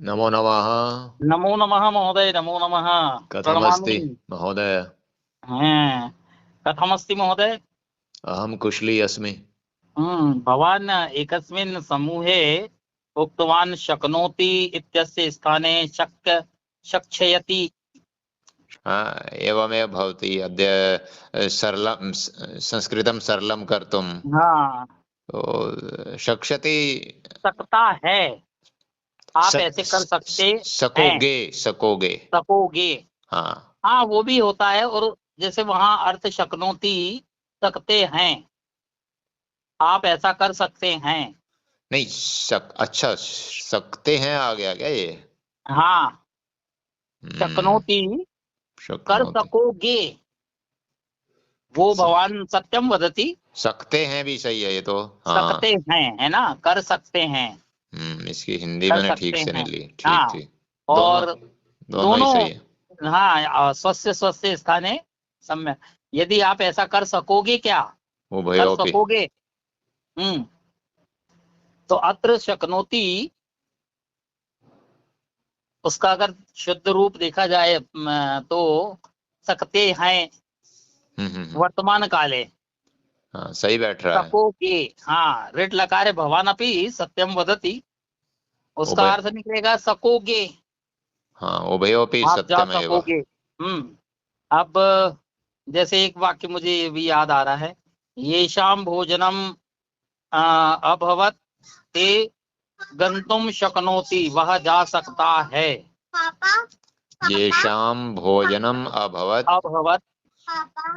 नमो नमः। नमो नमः महोदय, नमो नमः। कथमस्ति प्रणमामि। महोदय? हाँ, कथमस्ति महोदय? अहं कुशली अस्मि। भवान् एकस्मिन् समूहे उक्तवान् शक्नोति इत्यस्य स्थाने शक्षयति। एवमेव भवति। अद्य सरलं संस्कृतं सरलं कर्तुं हाँ, शक्ष्यति। सकता है। आप ऐसे कर सकते हैं, सकोगे सकोगे। सकोगे। हाँ हाँ, वो भी होता है। और जैसे वहां अर्थ शक्नोति, सकते हैं, आप ऐसा कर सकते हैं। नहीं, अच्छा सकते हैं आ गया क्या ये? हाँ, हम्म, शक्नोति, कर शक्नोति। सकोगे। वो सक, भगवान सत्यम वदति। सकते हैं भी सही है ये तो। सकते हाँ। हैं, है ना, कर सकते हैं, इसकी हिंदी कर मैंने सकते ठीक से नहीं हैं। ली। ठीक हाँ, ठीक। दोनों और दोनों ही दोनों। सही है। हाँ, स्वस्य स्वस्य स्थाने सम्यक। यदि आप ऐसा कर सकोगे, क्या कर उभयोऽपि। सकोगे? हम्म तो अत्र शक्नोति, उसका अगर शुद्ध रूप देखा जाए तो सकते हैं, वर्तमान काले। हाँ, सही बैठ रहा है। सकोगे। हाँ, रिट लकार भवान अपि सत्यम वदति, उसका उभय। अर्थ निकलेगा सकोगे। हाँ, उभयोऽपि आप जा सत्यमेव। सकोगे। अब जैसे एक वाक्य मुझे ये भी याद आ रहा है, येषाम भोजनम अभवत ते गंतुम शक्नोति, वह जा सकता है। येषां भोजनम् अभवत्। अभवत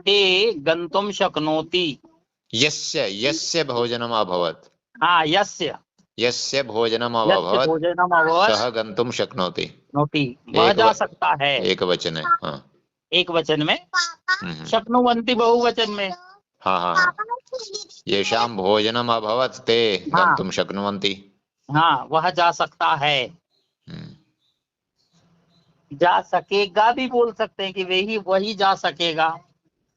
ते गंतुम शक्नोति। यस्य यस्य भोजनम् अभवत्। हाँ, यस्य यस्य भोजनम् यस्य अभवत् भोजनम अभवत सः गन्तुं शक्नोति। नोति, वह एक जा सकता है। एक वचने। हाँ। एक वचन में, हम्म। शक्नुवन्ति बहुवचन में। हाँ हाँ हाँ। येषां भोजनम् अभवत् ते हाँ गन्तुं शक्नुवन्ति। हाँ, वह जा सकता है। हम्म। जा सकेगा भी बोल सकते हैं कि वही वही जा सकेगा।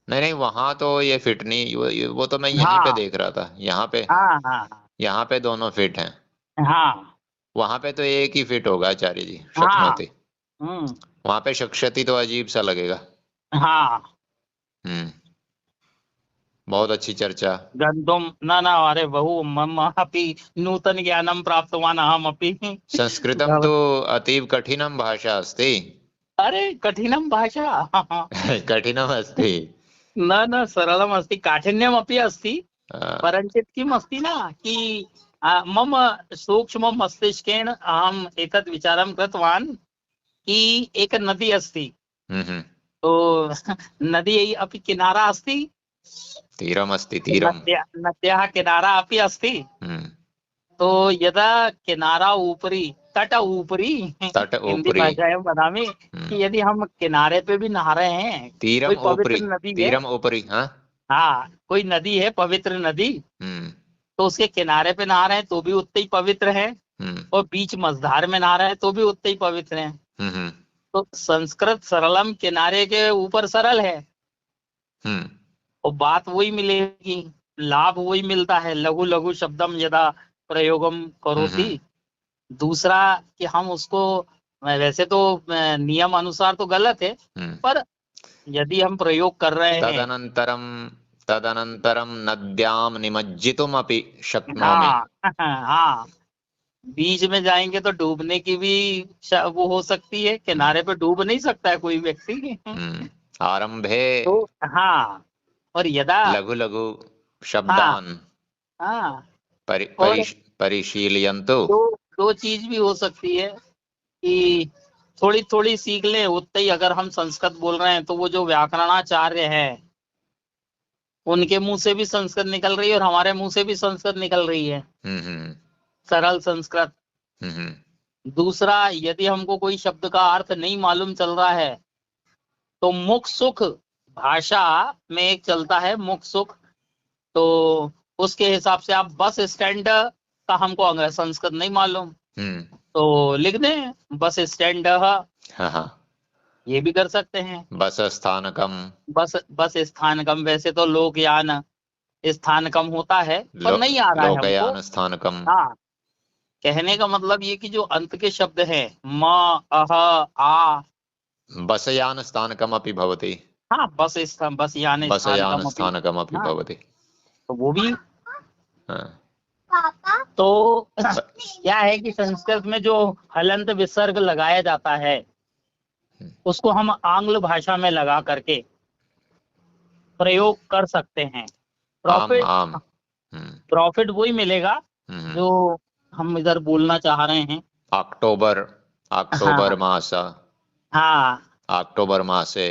नहीं नहीं, वहां तो ये फिट नहीं। वो तो मैं यहीं पे हाँ देख रहा था। हाँ हाँ यहाँ पे दोनों फिट हैं। हाँ वहां पे तो एक ही फिट होगा आचार्य जी, हाँ। शक्नोति। हम्म वहां पे शक्ष्यति तो अजीब सा लगेगा। हाँ, हम्म। बहुत अच्छी चर्चा। गंतुम न न, अरे बहु मम अपि नूतन ज्ञानम प्राप्तवान अहम अपि। संस्कृतं तु अतीव कठिनं भाषा अस्ति। अरे कठिनम भाषा। कठिनम् अस्ति। न न, सरलम अस्ति, काठिन्यम अपि अस्ति। अ, परञ्चित् किम् अस्ति न, कि मम सूक्ष्म मस्तिष्केन अहम् एतत् विचारं कृतवान् कि एक नदी अस्ति। हम्म। तो नदी अपि किनारा अस्ति। तीरमस्ति तीरम्। नद्याः किनारा अपि अस्ति। हम्म। तो यदा किनारा उपरि, तट उपरि, तट हिंदी उपरि। भाषायां वदामि हम्म। कि यदि हम किनारे पे भी नहा रहे हैं, कोई तीरम पवित्र उपरि। नदी है। तीरम उपरि। हाँ। हाँ, कोई नदी है, पवित्र नदी, हम्म। तो उसके किनारे पे नहा रहे हैं तो भी उतने ही पवित्र है। हम्म। और बीच मझधार में नहा रहे हैं तो भी उतने ही पवित्र है। हम्म। तो संस्कृत सरलम किनारे के ऊपर सरल है। हम्म। और बात वही मिलेगी, लाभ वही मिलता है। लघु लघु शब्दम यदा प्रयोगम करोति। हम्म। दूसरा कि हम उसको, वैसे तो नियम अनुसार तो गलत है, हम्म। पर यदि हम प्रयोग कर रहे हैं। तदनन्तरं तदनन्तरं नद्यां निमज्जितुमपि शक्नोमि। हाँ हाँ, बीच में जाएंगे तो डूबने की भी वो हो सकती है। हम्म। किनारे पे डूब नहीं सकता है कोई व्यक्ति। आरंभे तो हाँ, और यदा, लघु लघु हाँ शब्दान् हाँ, और परिशीलयन्तु। दो दो चीज भी हो सकती है कि थोड़ी थोड़ी सीख लें उतने ही। अगर हम संस्कृत बोल रहे हैं तो वो जो व्याकरणाचार्य है, उनके मुंह से भी संस्कृत निकल रही है और हमारे मुंह से भी संस्कृत निकल रही है, हम्म। सरल संस्कृत। हम्म। दूसरा, यदि हमको कोई शब्द का अर्थ नहीं मालूम चल रहा है तो मुख सुख भाषा में एक चलता है, मुख सुख। तो उसके हिसाब से आप बस स्टैंड का, हमको संस्कृत नहीं मालूम हम्म। तो लिख दें बस स्टैंड, हाँ हाँ। ये भी कर सकते हैं। बस स्थानकम। बस बस स्थानकम, वैसे तो लोकयान स्थानकम होता है, पर नहीं आ रहा है हमको। लोकयान स्थानकम। हाँ, कहने का मतलब ये कि जो अंत के शब्द हैं म, अह, आ, बसयान स्थानकमपि भवति, हाँ बस स्थान, बस यानी स्थान बसयान कम अपी, स्थानकमपि हाँ भवति। तो वो भी। हाँ, तो क्या है कि संस्कृत में जो हलंत विसर्ग लगाया जाता है उसको हम आंग्ल भाषा में लगा करके प्रयोग कर सकते हैं। आम प्रॉफिट, आम। हम्म, प्रॉफिट वही मिलेगा हम्म। जो हम इधर बोलना चाह रहे हैं। अक्टोबर, अक्टोबर हाँ मास, हाँ, अक्टोबर मासे,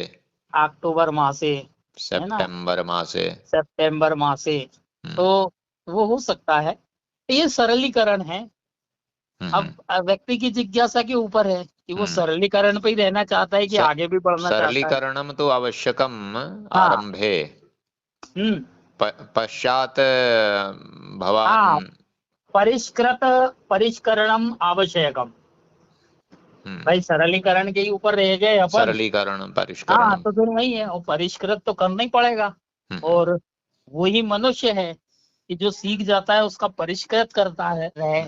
अक्टूबर मासे, है ना, सेप्टेम्बर मासे। सितंबर मासे, तो वो हो सकता है। तो ये सरलीकरण है। हम्म, अब व्यक्ति की जिज्ञासा के ऊपर है कि वो हम्म। सरलीकरण पे ही रहना चाहता है कि स- आगे भी बढ़ना चाहता है। सरलीकरणं तु आवश्यकम् हाँ, आरंभे, हम्म, पश्चात् भवान्। हाँ, परिष्कृत परिष्करणम आवश्यकम। भाई सरलीकरण के ही ऊपर रह गए अपन, सरलीकरण हाँ परिष्करणम। तो फिर वही है, और परिष्कृत तो करना ही पड़ेगा। और वही मनुष्य है कि जो सीख जाता है उसका परिष्कृत करता है रहे।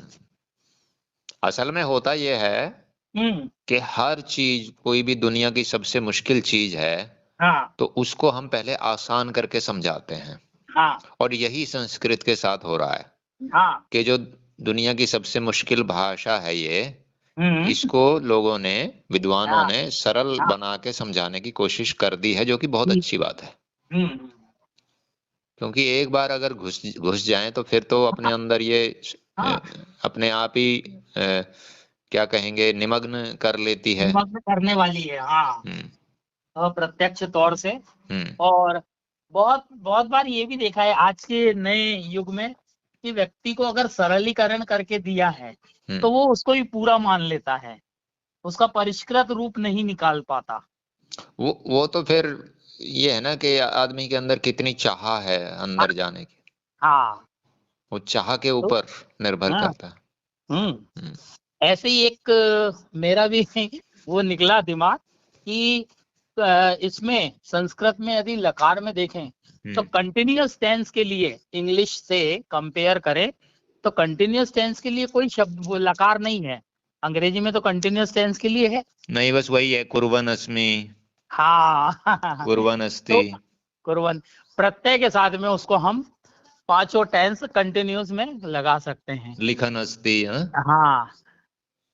असल में होता यह है हम्म, कि हर चीज, कोई भी दुनिया की सबसे मुश्किल चीज है हाँ तो उसको हम पहले आसान करके समझाते हैं। हाँ और यही संस्कृत के साथ हो रहा है हाँ, कि जो दुनिया की सबसे मुश्किल भाषा है ये, हम्म, इसको लोगों ने, विद्वानों हाँ ने सरल हाँ, बना के समझाने की कोशिश कर दी है, जो कि बहुत ठीक, अच्छी बात है। हम्म, क्योंकि एक बार अगर घुस घुस जाए तो फिर तो अपने अंदर ये हाँ, अपने आप ही क्या कहेंगे, निमग्न कर लेती है। निमग्न करने वाली है, हाँ, हम्म, अप्रत्यक्ष तौर से। हम्म, और बहुत बहुत बार ये भी देखा है आज के नए युग में कि व्यक्ति को अगर सरलीकरण करके दिया है तो वो उसको ही पूरा मान लेता है, उसका परिष्कृत रूप नहीं निकाल पाता। वो तो फिर ये है ना कि आदमी के अंदर कितनी चाह है हाँ अंदर जाने की, हाँ, वो चाह के तो ऊपर निर्भर हाँ, करता है। हम्म, हम्म, ऐसे ही एक मेरा भी वो निकला दिमाग कि इसमें संस्कृत में यदि लकार में देखें तो हम्म। कंटिन्यूअस टेंस के लिए इंग्लिश से कंपेयर करें तो कंटिन्यूअस टेंस के लिए कोई शब्द वो लकार नहीं है। अंग्रेजी में तो कंटिन्यूअस टेंस के लिए है। नहीं, बस वही है, कुर्वन अस्मि, हाँ कुर्वन अस्ति। तो कुर्वन प्रत्यय के साथ में उसको हम पांचों टेंस कंटिन्यूअस में लगा सकते हैं। लिखन अस्ति, हाँ? हाँ,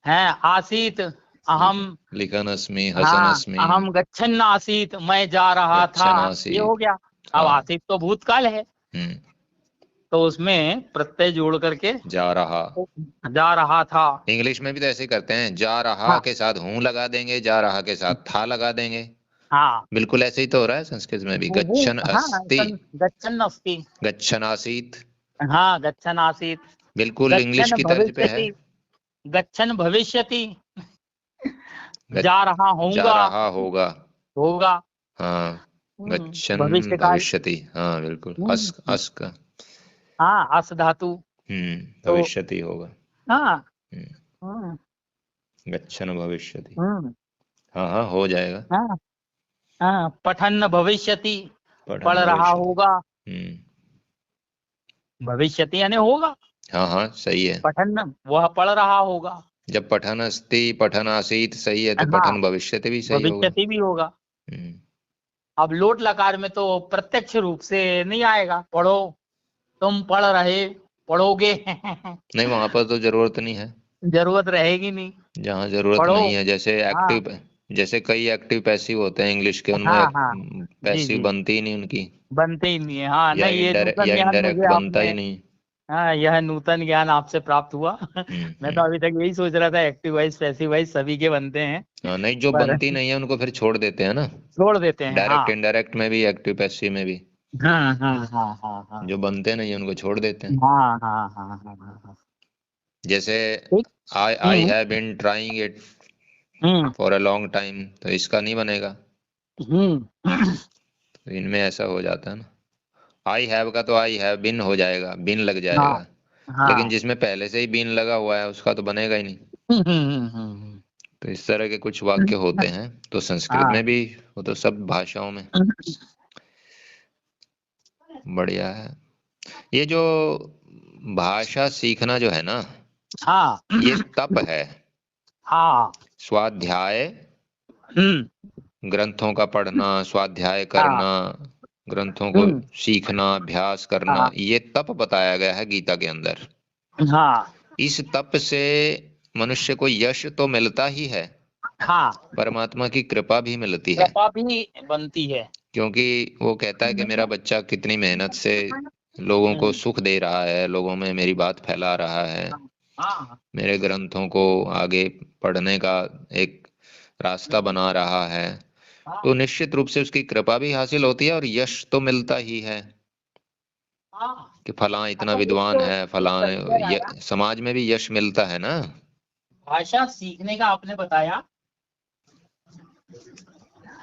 है आसीत, अहम, लिखन अस्मि, हसन हाँ अस्मि, हम गच्छन आसीत, मैं जा रहा था, गच्छन ये हो आसीत्। गया। अब हाँ। आसीत तो भूतकाल है, हम्म। तो उसमें प्रत्यय जोड़ करके जा रहा। जा रहा था। इंग्लिश में भी तो ऐसे ही करते हैं, जा रहा हाँ के साथ हूं लगा देंगे, जा रहा के साथ था लगा देंगे। हाँ, बिल्कुल ऐसे ही तो हो रहा है संस्कृत में भी, वो गच्छन हाँ अस्ति, गच्छन अस्ति, गच्छन आसीत्। हाँ गच्छन आसीत, बिल्कुल इंग्लिश गच्छन की तर्ज पे है। भविष्यति, गच्छन भविष्यति, जा गच- रहा जा होऊंगा, रहा होगा। होगा, हाँ, गच्छन भविष्य काल, भविष्यति, हाँ बिल्कुल, अस अस का। हाँ अस धातु, तो भविष्यति होगा। हाँ, हम्म, हम्म, गच्छन भविष्यति। हम्म, हाँ हाँ, हो जाएगा। हाँ हाँ, पठन भविष्यति, पढ़ पठन रहा भविष्यति। होगा, हम्म। भविष्यति यानी होगा, हाँ हाँ, सही है। पठन वह पढ़ रहा होगा, जब पठन अस्ति, पठन आसीत सही है, तो हाँ पठन भविष्यति भी सही होगा। भविष्यति भी होगा। हम्म। अब लोट लकार में तो प्रत्यक्ष रूप से नहीं आएगा, पढ़ो, तुम पढ़ रहे, पढ़ोगे नहीं, वहां पर तो जरूरत नहीं है। जरूरत रहेगी नहीं, जहाँ जरूरत पढ़ो, नहीं है, जैसे हाँ एक्टिव, जैसे कई एक्टिव पैसिव होते हैं इंग्लिश के, हाँ उनमें हाँ, जी पैसिव जी, बनती ही नहीं उनकी, बनते ही नहीं है, हाँ या नहीं ये इनडायरेक्ट, नूतन या ज्ञान इनडायरेक्ट मुझे बनता आपने, ही नहीं। हाँ यह नूतन ज्ञान आपसे प्राप्त हुआ मैं तो हम्म। अभी तक यही सोच रहा था एक्टिव वाइज पैसिव वाइज सभी के बनते हैं, हाँ, नहीं, जो पर बनती नहीं है उनको फिर छोड़ देते हैं ना। छोड़ देते हैं, डायरेक्ट हाँ इनडायरेक्ट में भी, एक्टिव पैसिव में भी, हाँ हाँ हाँ हाँ हाँ जो बनते नहीं है उनको छोड़ देते हैं। हाँ हाँ हाँ हाँ हाँ हाँ, जैसे ठीक, I I hmm have been trying it hmm for a long time, तो इसका नहीं बनेगा। हम्म, तो इनमें ऐसा हो जाता है ना। आई हैव का तो आई हैव बिन हो जाएगा, बिन लग हाँ जाएगा। लेकिन हाँ, जिसमें पहले से ही बिन लगा हुआ है उसका तो बनेगा ही नहीं। हम्म, तो इस तरह के कुछ वाक्य होते हैं, तो संस्कृत हाँ, में भी, वो तो सब भाषाओं में। बढ़िया है। ये जो भाषा सीखना जो है ना, हाँ ये तप है। हाँ। स्वाध्याय, ग्रंथों का पढ़ना, स्वाध्याय हाँ। करना, ग्रंथों को सीखना, अभ्यास करना, हाँ। ये तप बताया गया है गीता के अंदर। हाँ। इस तप से मनुष्य को यश तो मिलता ही है, हाँ। परमात्मा की कृपा भी मिलती है, कृपा भी बनती है। क्योंकि वो कहता है कि मेरा बच्चा कितनी मेहनत से लोगों को सुख दे रहा है, लोगों में मेरी बात फैला रहा है, हाँ। मेरे ग्रंथों को आगे पढ़ने का एक रास्ता बना रहा है, तो निश्चित रूप से उसकी कृपा भी हासिल होती है और यश तो मिलता ही है हाँ। कि फलां इतना अच्छा, विद्वान एक है, फलां कल्चर आया, समाज में भी यश मिलता है ना। भाषा सीखने का आपने बताया।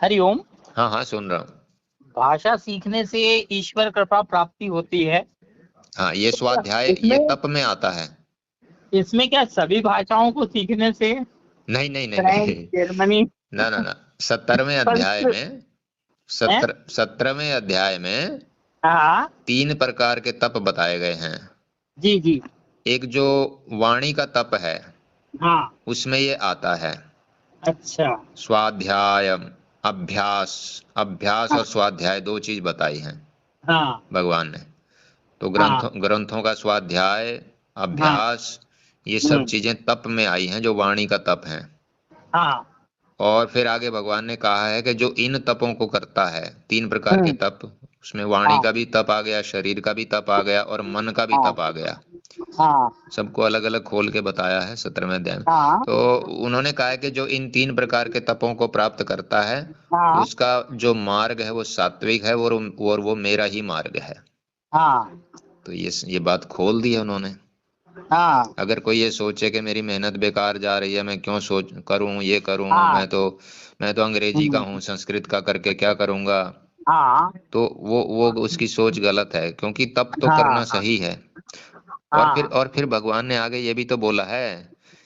हरिओम। हाँ हाँ, सुन रहा हूँ। भाषा सीखने से ईश्वर कृपा प्राप्ति होती है। हाँ, ये तो क्या स्वाध्याय ये इसमें तप में आता है। इसमें क्या सभी भाषाओं को सीखने से, नहीं नहीं नहीं फ्रेंच, नहीं। जर्मनी, ना ना ना, 17वें अध्याय संस्कृत में, है? 17वें अध्याय में हाँ। 3 प्रकार के तप बताए गए हैं। जी जी। एक जो वाणी का तप है, हाँ। उसमें ये आता है। अच्छा। स्वाध्याय, अभ्यास, अभ्यास और स्वाध्याय 2 चीज बताई हैं हाँ। भगवान ने। तो हाँ। ग्रंथों का स्वाध्याय, हाँ। अभ्यास, ये सब चीजें तप में आई हैं, जो वाणी का तप है। हाँ। और फिर आगे भगवान ने कहा है कि जो इन तपों को करता है, 3 प्रकार के हम्म। तप, उसमें वाणी हाँ। का भी तप आ गया, शरीर का भी तप आ गया और मन का भी हाँ। तप आ गया। हाँ। सबको अलग अलग खोल के बताया है 17वें अध्याय में। हाँ। तो उन्होंने कहा है कि जो इन 3 प्रकार के तपों को प्राप्त करता है, हाँ। उसका जो मार्ग है वो सात्विक है, और वो मेरा ही मार्ग है। हाँ। तो ये बात खोल दी है उन्होंने। हाँ। अगर कोई ये सोचे कि मेरी मेहनत बेकार जा रही है, मैं क्यों सोच करूं, ये करूं, हाँ। मैं तो अंग्रेजी का हूं, संस्कृत का करके क्या करूंगा, हाँ। तो वो उसकी सोच गलत है, क्योंकि तप तो हाँ। करना सही है। हाँ। और फिर भगवान ने आगे ये भी तो बोला है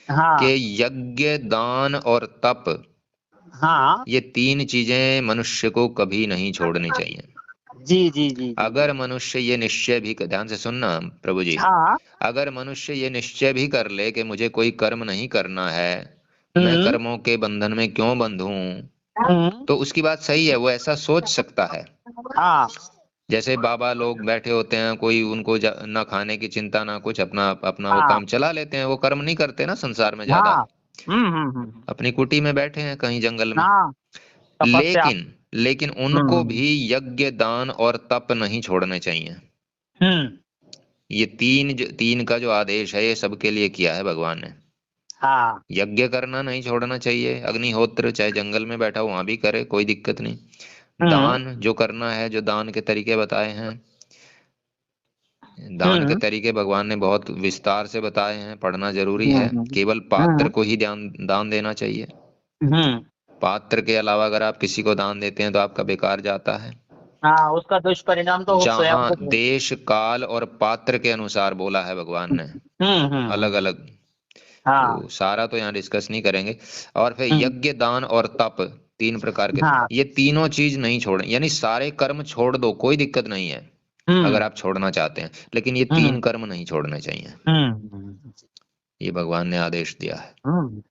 कि हाँ। यज्ञ, दान और तप, हाँ। ये 3 चीजें मनुष्य को कभी नहीं छोड़नी चाहिए। जी जी जी जी जी। अगर मनुष्य ये निश्चय भी, ध्यान से सुनना प्रभु जी, हाँ। अगर मनुष्य ये निश्चय भी कर ले कि मुझे कोई कर्म नहीं करना है, मैं हम्म। कर्मों के बंधन में क्यों बंधूं, हम्म। तो उसकी बात सही है, वो ऐसा सोच सकता है। हाँ। जैसे बाबा लोग बैठे होते हैं, कोई उनको ना खाने की चिंता ना कुछ, अपना अपना वो हाँ। काम चला लेते हैं, वो कर्म नहीं करते ना संसार में ज्यादा, हाँ। हम्म। अपनी कुटी में बैठे हैं कहीं जंगल में। हाँ। तपस्या। लेकिन लेकिन उनको हम्म। भी यज्ञ, दान और तप नहीं छोड़ने चाहिए। हम्म। ये 3 का जो आदेश है, ये सबके लिए किया है भगवान ने। हाँ। यज्ञ करना नहीं छोड़ना चाहिए, अग्निहोत्र चाहे जंगल में बैठा हो वहां भी करे, कोई दिक्कत नहीं। हम्म। दान जो करना है, जो दान के तरीके बताए हैं, दान के हम्म। तरीके भगवान ने बहुत विस्तार से बताए हैं, पढ़ना जरूरी है। हम्म। केवल पात्र को ही दान देना चाहिए। हम्म। पात्र के अलावा अगर आप किसी को दान देते हैं तो आपका बेकार जाता है। हाँ, उसका दुष्परिणाम तो स्वयं जहां को भोग। देश, काल और पात्र के अनुसार बोला है भगवान ने, अलग हम्म। अलग, हाँ। तो सारा तो यहाँ डिस्कस नहीं करेंगे। और फिर हम्म। यज्ञ, दान और तप, 3 प्रकार के, हाँ। ये तीनों चीज नहीं छोड़े, यानी सारे कर्म छोड़ दो, कोई दिक्कत नहीं है अगर हम्म। आप छोड़ना चाहते हैं, लेकिन ये 3 हम्म। कर्म नहीं छोड़ने चाहिए। हम्म। ये भगवान ने आदेश दिया है। हम्म।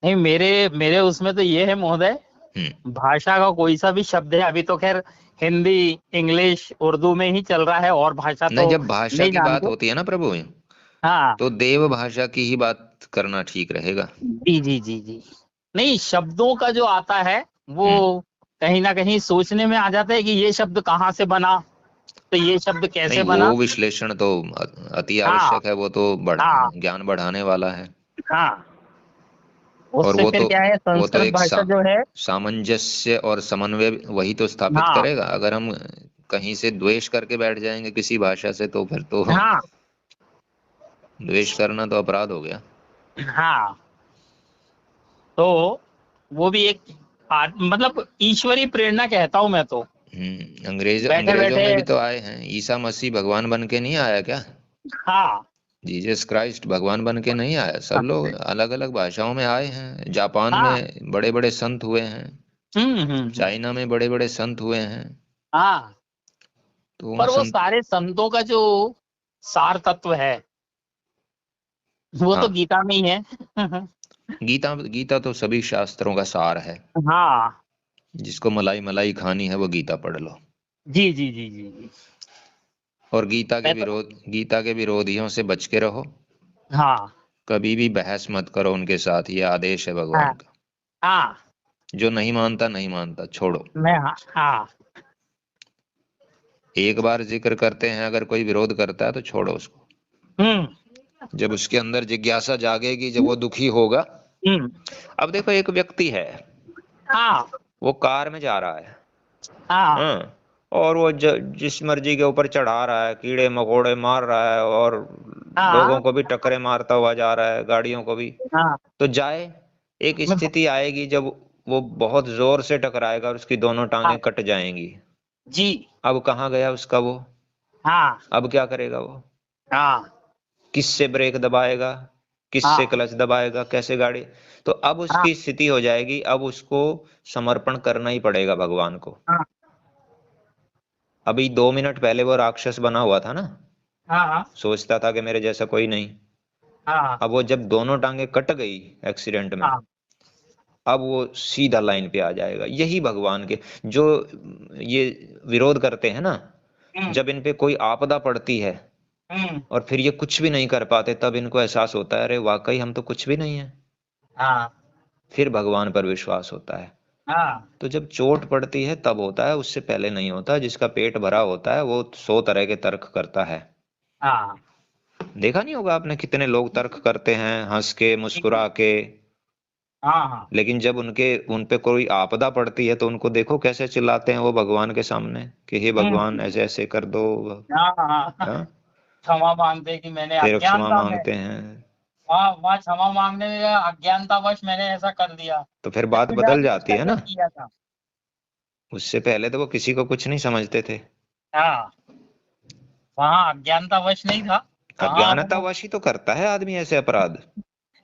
नहीं, मेरे मेरे उसमें तो ये है महोदय, हम्म। भाषा का कोई सा भी शब्द है, अभी तो खैर हिंदी, इंग्लिश, उर्दू में ही चल रहा है, और भाषा नहीं, तो जब भाषा नहीं की बात जानते। होती है ना प्रभु, हाँ। तो देव भाषा की ही बात करना ठीक रहेगा। जी जी जी जी। नहीं, शब्दों का जो आता है वो हम्म। कहीं ना कहीं सोचने में आ जाता है कि ये शब्द कहाँ से बना, तो ये शब्द नहीं, कैसे वो बना। विश्लेषण तो अति हाँ। आवश्यक है, वो तो हाँ। ज्ञान बढ़ाने वाला है। हाँ। और उससे फिर क्या है, वो तो संस्कृत एक भाषा जो है। सामंजस्य और समन्वय वही तो स्थापित हाँ। करेगा। अगर हम कहीं से द्वेष करके बैठ जाएंगे किसी भाषा से, तो फिर तो हाँ। द्वेष करना तो अपराध हो गया। हाँ। तो वो भी एक मतलब ईश्वरी प्रेरणा कहता हूं मैं तो। बैठे अंग्रेजों बैठे। में भी तो आए हैं, ईसा मसीह भगवान बन के नहीं आया क्या? हाँ। जीसस क्राइस्ट भगवान बन के नहीं आया, सब लोग अलग अलग भाषाओं में आए हैं। जापान हाँ। में बड़े बड़े संत हुए हैं, हम्म। चाइना में बड़े बड़े संत हुए हैं, हाँ। तो वहाँ पर वो संत। सारे संतों का जो सार तत्व है, वो हाँ। तो गीता में ही है। गीता तो सभी शास्त्रों का सार है। हाँ जिसको मलाई मलाई खानी है वो गीता पढ़ लो। जी जी जी जी जी। और मैं तो गीता के विरोधियों से बच के रहो। हाँ कभी भी बहस मत करो उनके साथ, ये आदेश है हाँ भगवान का। हाँ जो नहीं मानता नहीं मानता, छोड़ो। मैं हाँ हाँ एक बार जिक्र करते हैं, अगर कोई विरोध करता है तो छोड़ो उसको। जब उसके अंदर जिज्ञासा जागेगी, जब वो दुखी होगा। हम्म अब देखो, एक व्यक्ति है, हाँ वो कार में जा रहा है। हाँ हाँ। और वो जिस मर्जी के ऊपर चढ़ा रहा है, कीड़े मकोड़े मार रहा है, और लोगों हाँ को भी टक्करे मारता हुआ जा रहा है, गाड़ियों को भी। हाँ तो जाए। एक मैं स्थिति आएगी जब वो बहुत जोर से टकराएगा और उसकी दोनों हाँ टांगें कट जाएंगी। जी अब कहाँ गया उसका वो? हाँ अब क्या करेगा वो? हाँ किससे ब्रेक दबाएगा? किससे हाँ क्लच दबाएगा? कैसे गाड़ी? तो अब हाँ उसकी स्थिति हो जाएगी, अब उसको समर्पण करना ही पड़ेगा भगवान को। हाँ अभी 2 मिनट पहले वो राक्षस बना हुआ था ना, हाँ सोचता था कि मेरे जैसा कोई नहीं। हाँ अब वो जब दोनों टांगे कट गई एक्सीडेंट में, हाँ अब वो सीधा लाइन पे आ जाएगा। यही भगवान के जो ये विरोध करते हैं ना, हम्म जब इन पे कोई आपदा पड़ती है हम्म और फिर ये कुछ भी नहीं कर पाते, तब इनको एहसास होता है, अरे वाकई हम तो कुछ भी नहीं है। हाँ फिर भगवान पर विश्वास होता है। हाँ तो जब चोट पड़ती है तब होता है, उससे पहले नहीं होता। जिसका पेट भरा होता है वो 100 तरह के तर्क करता है। हाँ देखा नहीं होगा आपने, कितने लोग तर्क करते हैं हंस के मुस्कुरा के। हाँ हाँ लेकिन जब उन पे कोई आपदा पड़ती है तो उनको देखो कैसे चिल्लाते हैं वो भगवान के सामने कि हे भगवान हम्म ऐसे ऐसे कर दो। हाँ हाँ हाँ। क्षमा मांगते कि मैंने तेरे क्षमा अज्ञानता में मांगते हैं। वहाँ वहाँ क्षमा मांगने में अज्ञानतावश मैंने ऐसा कर दिया, तो फिर मैं बात तो बदल जानबूझ जाती है करके ना। किया था। उससे पहले तो वो किसी को कुछ नहीं समझते थे। हाँ वहाँ अज्ञानतावश नहीं था। वहाँ वो अज्ञानतावश ही तो करता है आदमी ऐसे अपराध।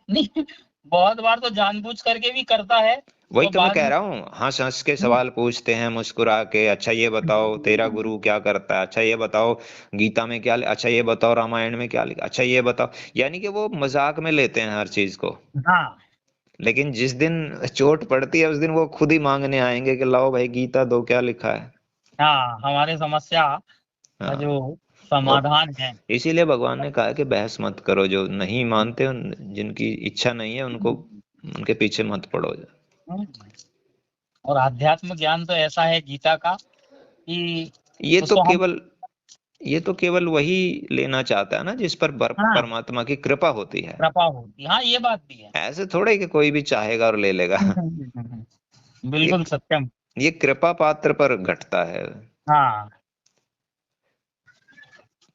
नहीं, बहुत बार तो जानबूझ करके भी करता है। वही तो तो मैं बाद कह में रहा हूँ, हंस हंस के सवाल पूछते हैं मुस्कुरा के। अच्छा ये बताओ तेरा गुरु क्या करता है? अच्छा ये बताओ गीता में क्या अच्छा ये बताओ रामायण में क्या लिखा? अच्छा ये बताओ। यानी कि वो मजाक में लेते हैं हर चीज को। हाँ लेकिन जिस दिन चोट पड़ती है उस दिन वो खुद ही मांगने आएंगे कि लाओ भाई गीता दो, क्या लिखा है। हाँ हमारे समस्या का हाँ। जो और समाधान है। इसीलिए भगवान ने कहा कि बहस मत करो, जो नहीं मानते जिनकी इच्छा नहीं है उनको, उनके पीछे मत पड़ो। और आध्यात्म ज्ञान तो ऐसा है गीता का कि ये तो उसको हम केवल ये तो केवल वही लेना चाहता है ना जिस पर हाँ परमात्मा की कृपा होती है। कृपा होती, हाँ ये बात भी है। ऐसे थोड़े कि कोई भी चाहेगा और ले लेगा। ये बिल्कुल सत्यम। ये कृपा पात्र पर घटता है। हाँ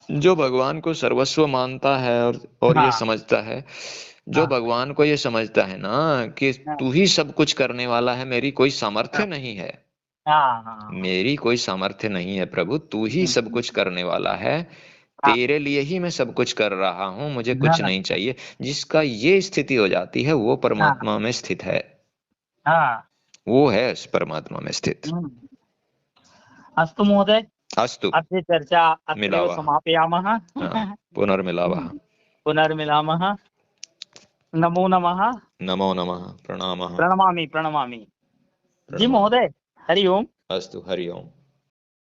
जो भगवान को सर्वस्व मानता है और ये हाँ समझता है, जो हाँ भगवान को ये समझता है ना कि हाँ तू ही सब कुछ करने वाला है, मेरी कोई सामर्थ्य हाँ नहीं है। हाँ हाँ मेरी कोई सामर्थ्य नहीं है प्रभु, तू ही सब कुछ करने वाला है। हाँ तेरे लिए ही मैं सब कुछ कर रहा हूँ, मुझे कुछ हाँ नहीं चाहिए। जिसका ये स्थिति हो जाती है वो हाँ परमात्मा में स्थित है। हाँ वो है उस परमात्मा में स्थित। अस्तु महोदय, अस्तु। अद्य चर्चा अत्रैव मिलावा। समापयामः। हाँ। पुनर्मिलावा। पुनर्मिलामः। नमो नमः। नमो नमः। प्रणामः। प्रणमामि प्रणमामि। जी प्रणमामि। महोदय, हरि ओम। अस्तु। हरि ओम।